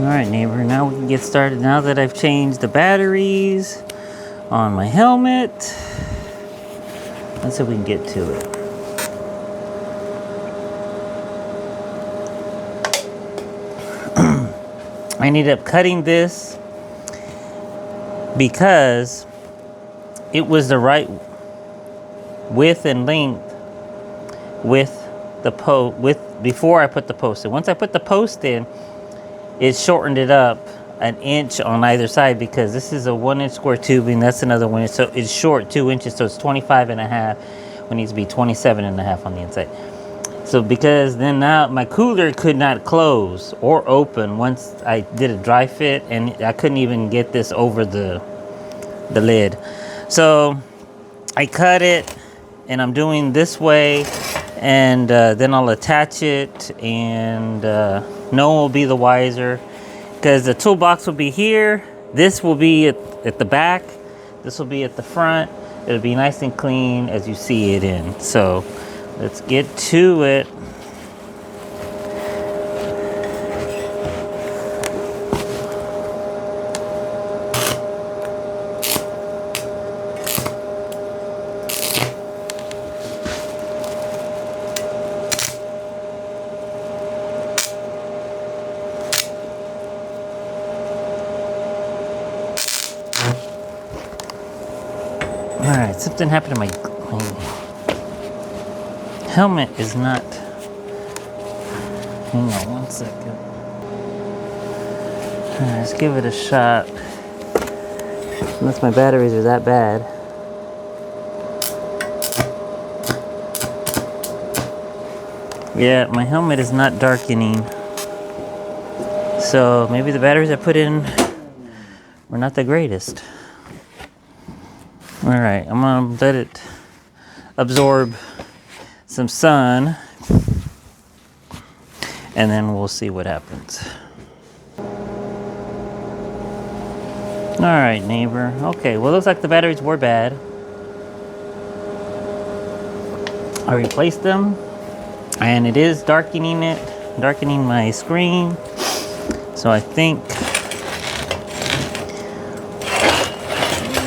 Alright, neighbor, now we can get started. Now that I've changed the batteries on my helmet, let's see if we can get to it. I ended up cutting this because it was the right width and length with the before I put the post in. Once I put the post in, it shortened it up an inch on either side, because this is a 1-inch square tubing, that's another 1 inch, so it's short 2 inches, so it's 25 and a half. It needs to be 27 and a half on the inside. So because then now my cooler could not close or open once I did a dry fit, and I couldn't even get this over the lid. So I cut it, and I'm doing this way, and then I'll attach it, and no one will be the wiser, because the toolbox will be here, this will be at the back, this will be at the front. It'll be nice and clean as you see it in. So let's get to it. Alright, something happened to my helmet is not. Hang on 1 second. Alright, let's give it a shot. Unless my batteries are that bad. Yeah, my helmet is not darkening. So maybe the batteries I put in were not the greatest. Alright, I'm gonna let it absorb some sun, and then we'll see what happens. Alright, neighbor. Okay, well, it looks like the batteries were bad. I replaced them, and it is darkening my screen. So I think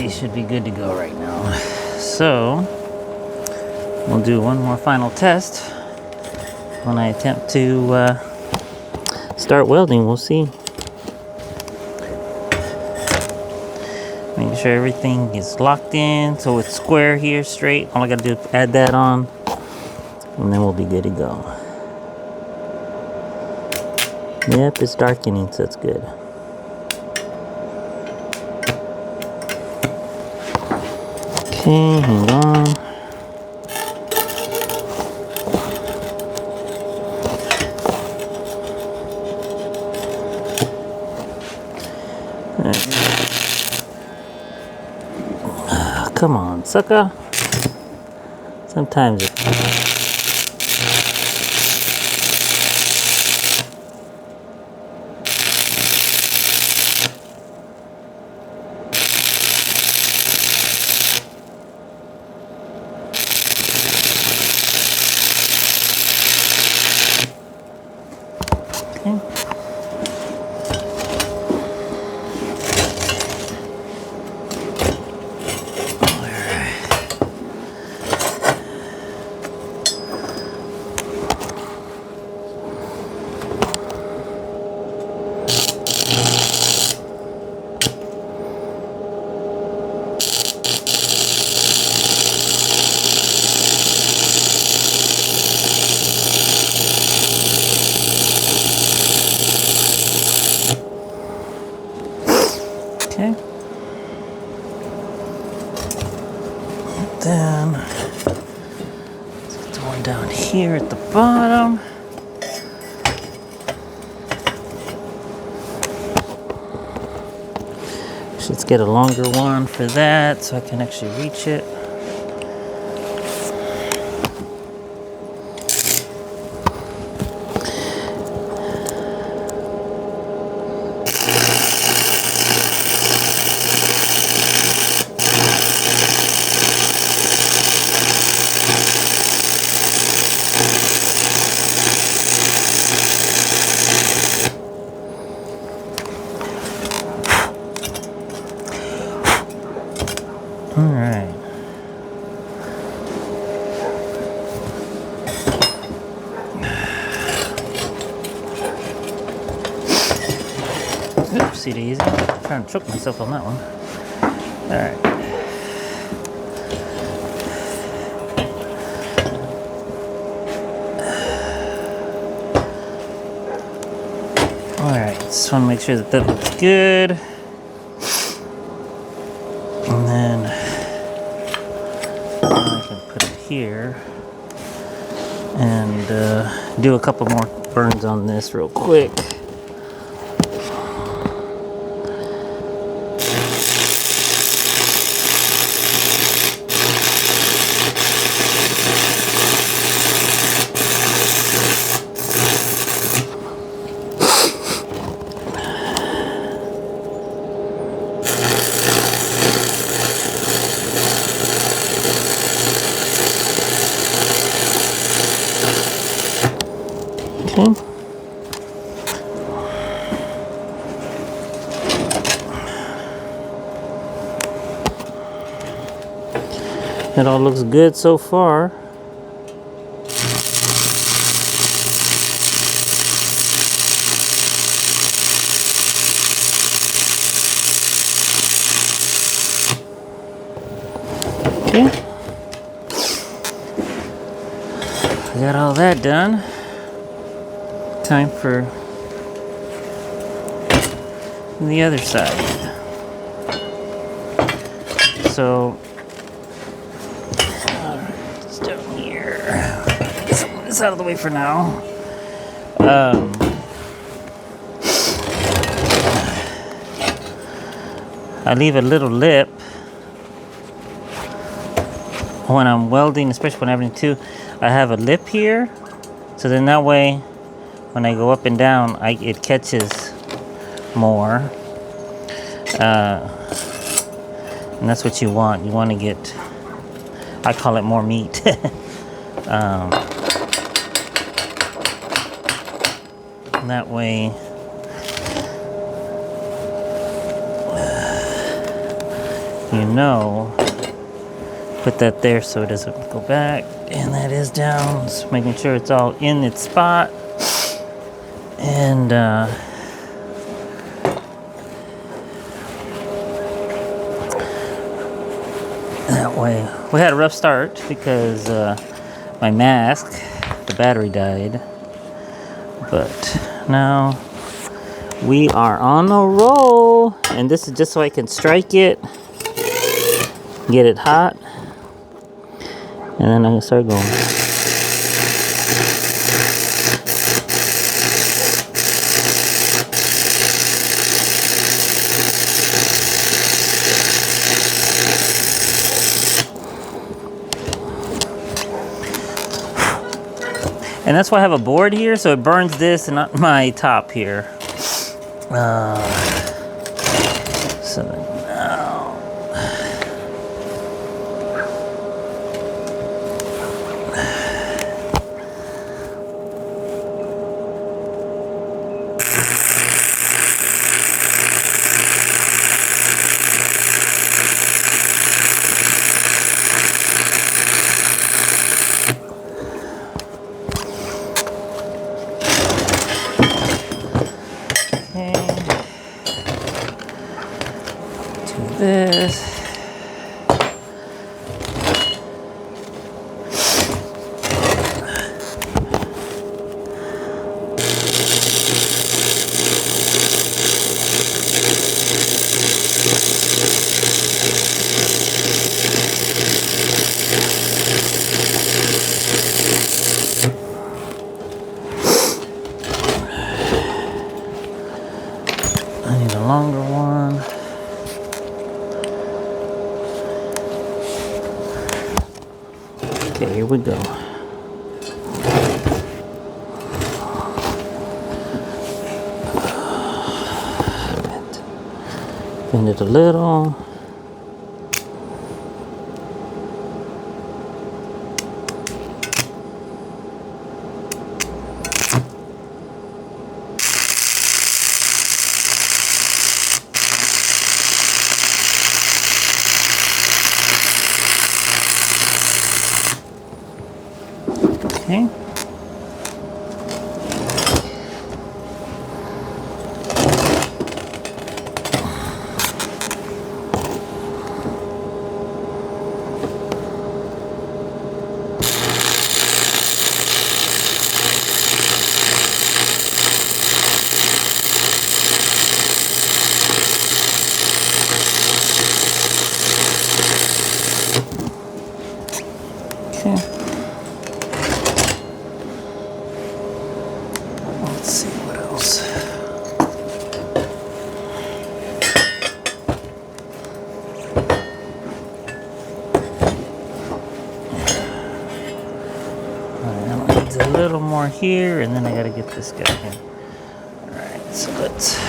we should be good to go right now. So we'll do one more final test when I attempt to start welding. We'll see. Make sure everything is locked in so it's square here, straight. All I gotta do is add that on, and then we'll be good to go. Yep, it's darkening, so it's good. Okay, hang on. Come on, sucker. Sometimes it... Okay. Then let's get the one down here at the bottom. Let's get a longer one for that so I can actually reach it. All right. Oopsie daisy. I'm trying to choke myself on that one. All right. All right. Just want to make sure that that looks good. And then I can put it here and do a couple more burns on this real quick. Okay. It all looks good so far. Okay. We got all that done. Time for the other side. So, it's down here. Get some of this out of the way for now. I leave a little lip when I'm welding, especially when I'm having to. I have a lip here, so then that way, when I go up and down, it catches more. And that's what you want. You want to get, I call it more meat. That way, you know, put that there so it doesn't go back. And that is down, so making sure it's all in its spot. And that way, we had a rough start because my mask, the battery died. But now we are on a roll. And this is just so I can strike it, get it hot, and then I can start going. And that's why I have a board here, so it burns this and not my top here. So now, this. I need a longer one. Okay, here we go. Bend it a little. Okay. Okay. Let's see what else. Alright, needs a little more here, and then I gotta get this guy in. Alright, so let's.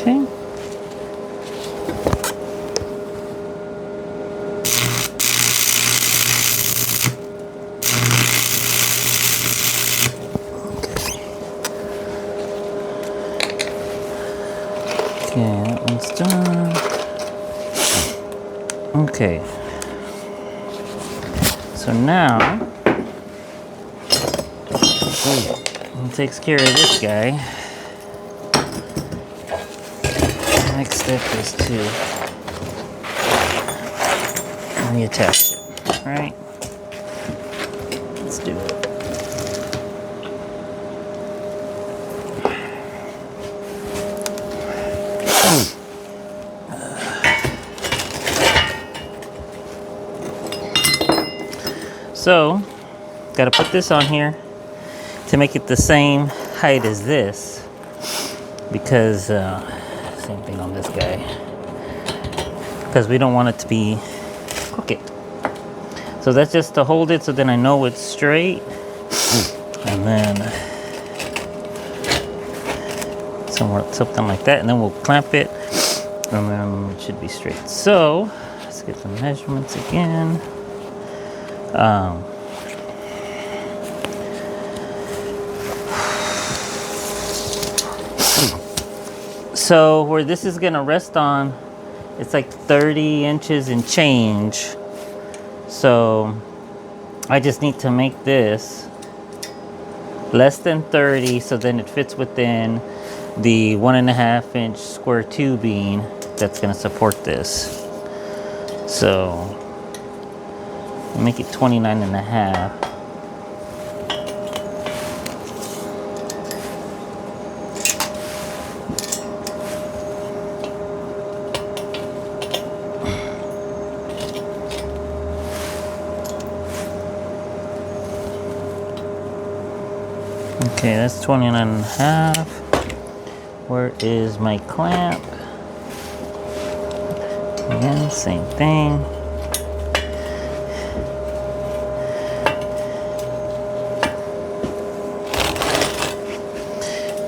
Okay. Okay, that one's done. Okay. So now, it takes care of this guy. Next step is to reattach it. Alright. Let's do it. So, gotta put this on here to make it the same height as this, because same thing on this guy, because we don't want it to be crooked. So that's just to hold it so then I know it's straight, and then something like that, and then we'll clamp it, and then it should be straight. So let's get the measurements again. So where this is gonna rest on, it's like 30 inches and change. So I just need to make this less than 30, so then it fits within the 1.5 inch square tubing that's gonna support this. So make it 29.5. Okay, that's 29.5. Where is my clamp? Again, same thing.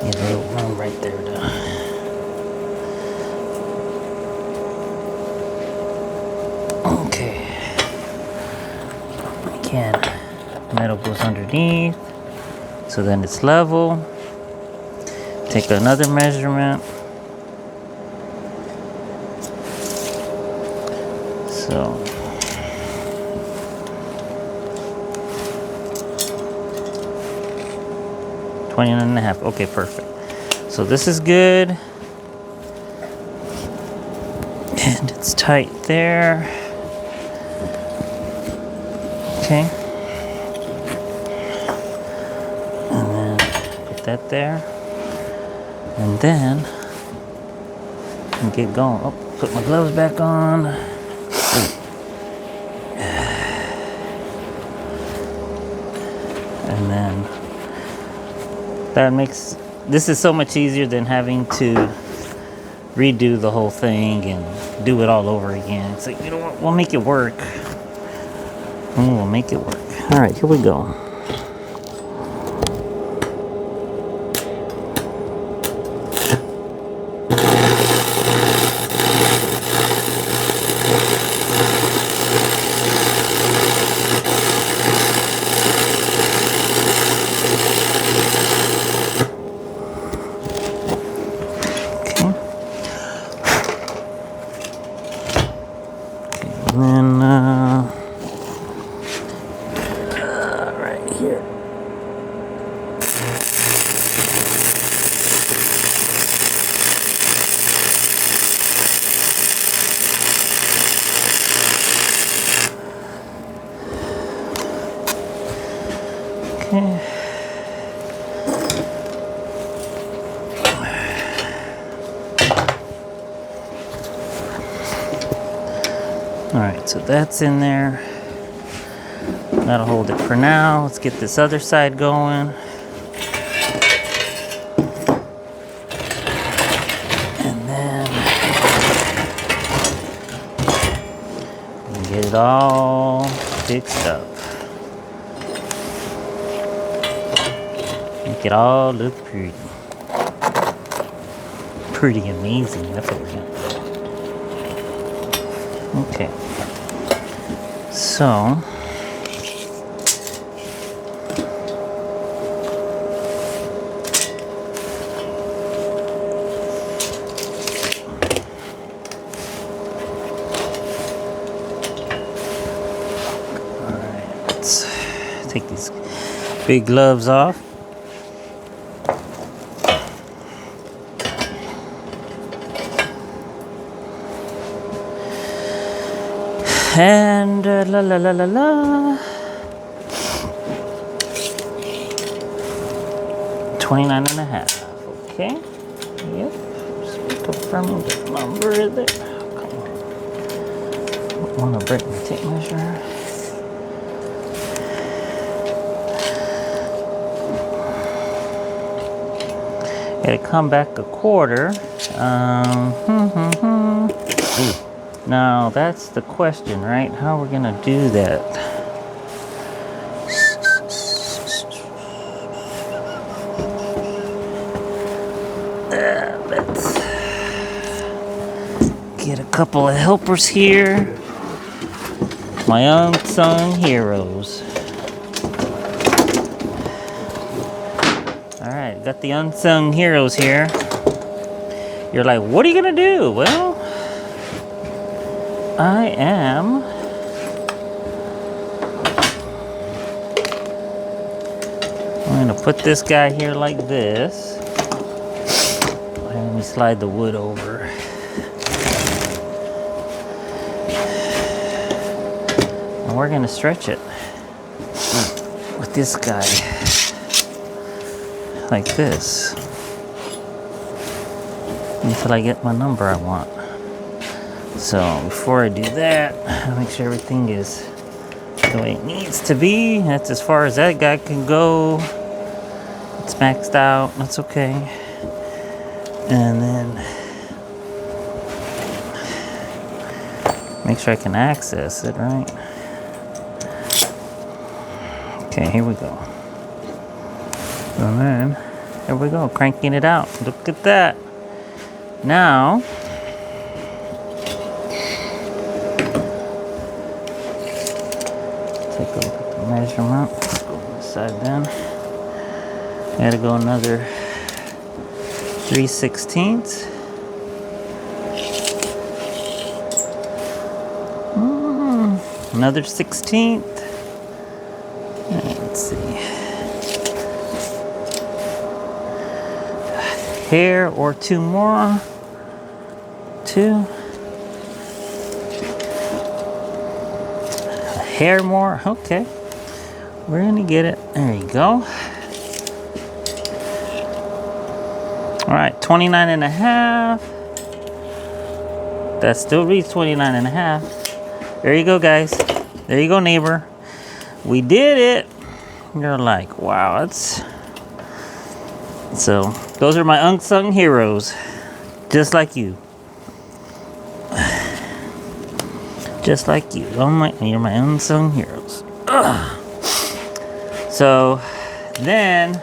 Need a little room right there to. Okay. Again, metal goes underneath, so then it's level. Take another measurement. So 29.5. Okay, perfect. So this is good. And it's tight there. Okay. And then put that there. And then get going. Oh, put my gloves back on. And then that makes this is so much easier than having to redo the whole thing and do it all over again. It's like, you know what, we'll make it work. We'll make it work. All right, here we go. And then, right here. Okay. All right, so that's in there. That'll hold it for now. Let's get this other side going. And then get it all fixed up. Make it all look pretty. Pretty amazing. That's what we're gonna do. Okay. So let's take these big gloves off. And la la la la la. 29.5. Okay. Yep. Just confirming the number there. Come on. Don't want to break my tape measure. Gotta come back a quarter. Now that's the question, right? How we're gonna do that? Let's get a couple of helpers here. My unsung heroes. All right, got the unsung heroes here. You're like, what are you gonna do? Well, I am I'm gonna put this guy here like this. Let me slide the wood over. And we're gonna stretch it with this guy like this until I get my number I want. So before I do that, I'll make sure everything is the way it needs to be. That's as far as that guy can go. It's maxed out, that's okay. And then make sure I can access it, right? Okay, here we go. And then, here we go, cranking it out. Look at that. Now, take a look at the measurement. Let's go on this side then. Gotta go another 3/16. Another 16th. Let's see. Hair or two more. Two. A hair more. Okay. We're gonna get it. There you go. All right, 29.5. That still reads 29.5. There you go, guys. There you go, neighbor. We did it. You're like, wow, that's... So, those are my unsung heroes. Just like you. Just like you. You're my unsung heroes. Ugh. So, then...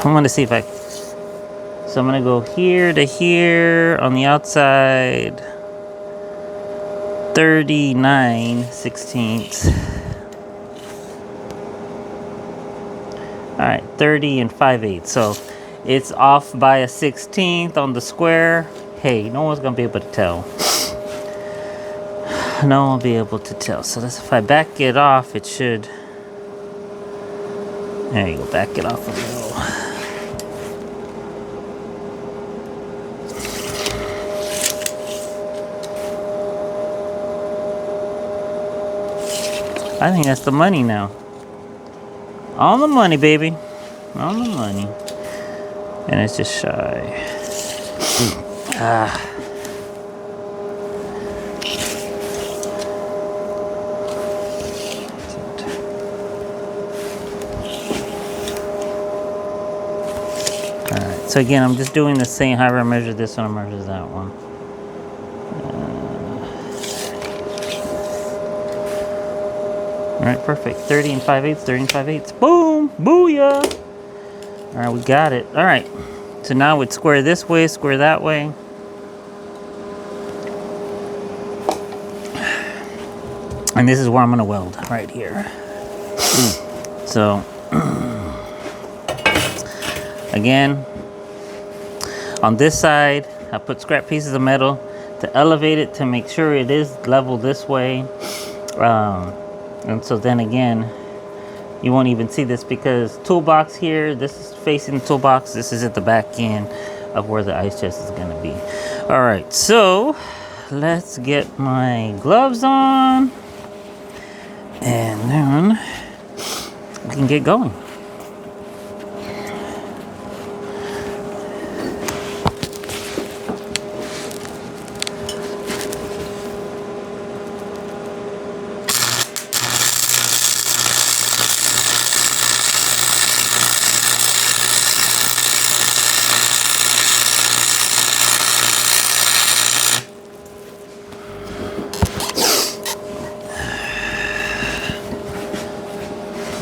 I'm gonna see if I. So I'm gonna go here to here on the outside. 39/16. All right, 30 and 5/8. So it's off by a 16th on the square. Hey, no one's gonna be able to tell. No one will be able to tell. So that's, if I back it off, it should. There you go. Back it off a little. I think that's the money now. On the money, baby. On the money. And it's just shy. Alright, so again, I'm just doing the same. However I measure this one, I measure that one. Alright, perfect. 30 and 5/8, 30 and 5/8. Boom! Booyah! Alright, we got it. Alright. So now we'd square this way, square that way. And this is where I'm going to weld, right here. So, again, on this side, I put scrap pieces of metal to elevate it to make sure it is level this way. And so then again, you won't even see this because toolbox here, this is facing the toolbox. This is at the back end of where the ice chest is going to be. All right, so let's get my gloves on and then we can get going.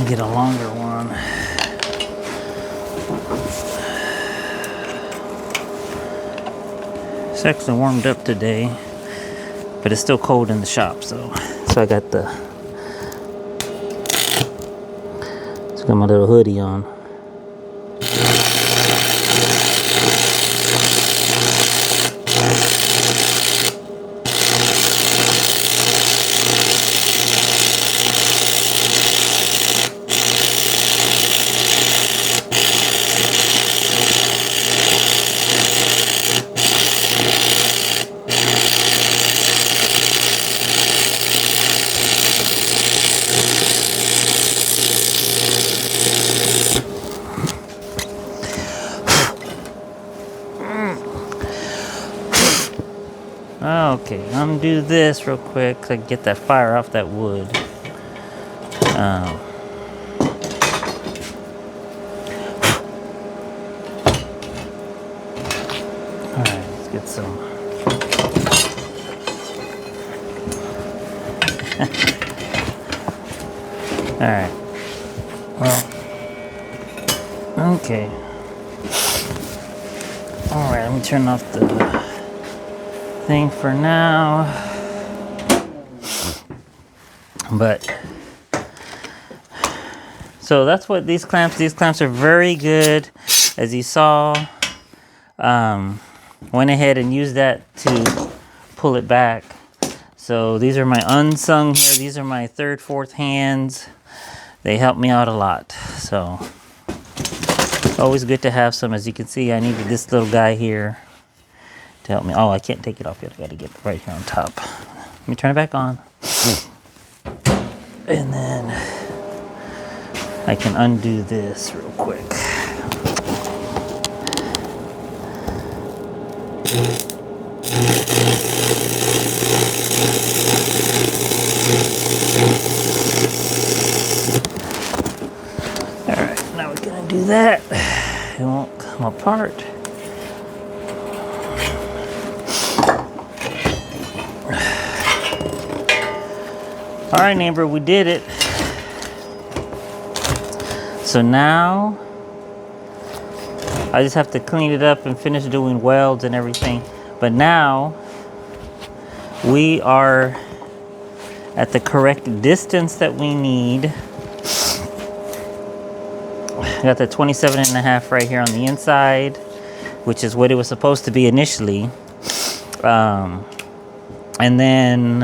Get a longer one. It's actually warmed up today, but it's still cold in the shop, so I got my little hoodie on. Okay, undo this real quick so I can get that fire off that wood. Alright, let's get some. Alright. Well, okay. Alright, let me turn off the thing for now, but so that's what these clamps are very good. As you saw, went ahead and used that to pull it back. So these are my unsung here. These are my third, fourth hands. They help me out a lot. So always good to have some. As you can see, I needed this little guy here to help me. Oh, I can't take it off yet. I gotta get it right here on top. Let me turn it back on. And then I can undo this real quick. All right, now we're gonna do that. It won't come apart. All right, neighbor, we did it. So now I just have to clean it up and finish doing welds and everything. But now we are at the correct distance that we need. Got the 27.5 right here on the inside, which is what it was supposed to be initially. And then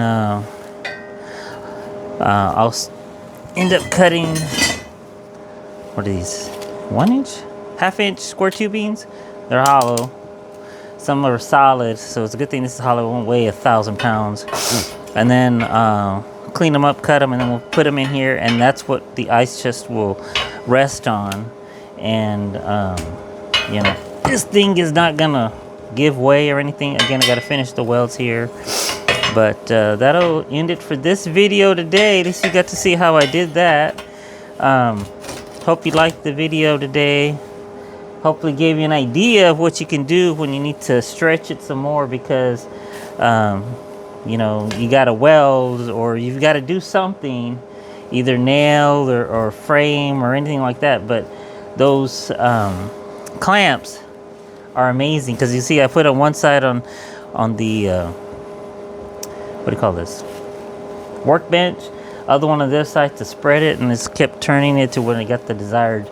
I'll end up cutting, what are these, 1 inch? Half-inch square tubings. They're hollow. Some are solid, so it's a good thing this is hollow. It won't weigh 1,000 pounds. And then clean them up, cut them, and then we'll put them in here, and that's what the ice chest will rest on. And you know, this thing is not gonna give way or anything. Again, I gotta finish the welds here. But that'll end it for this video today. At least you got to see how I did that. Hope you liked the video today. Hopefully gave you an idea of what you can do when you need to stretch it some more, because you know, you got to weld, or you've got to do something, either nail or frame or anything like that. But those clamps are amazing, because you see I put on one side on the what do you call this, workbench, other one on this side to spread it, and it's kept turning it to when I got the desired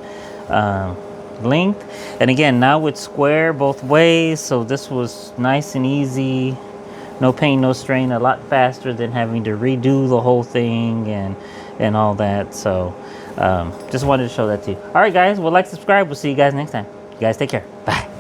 length. And again, now it's square both ways, so this was nice and easy, no pain, no strain, a lot faster than having to redo the whole thing and all that. So just wanted to show that to you. All right guys, well, like, subscribe, we'll see you guys next time. You guys take care. Bye.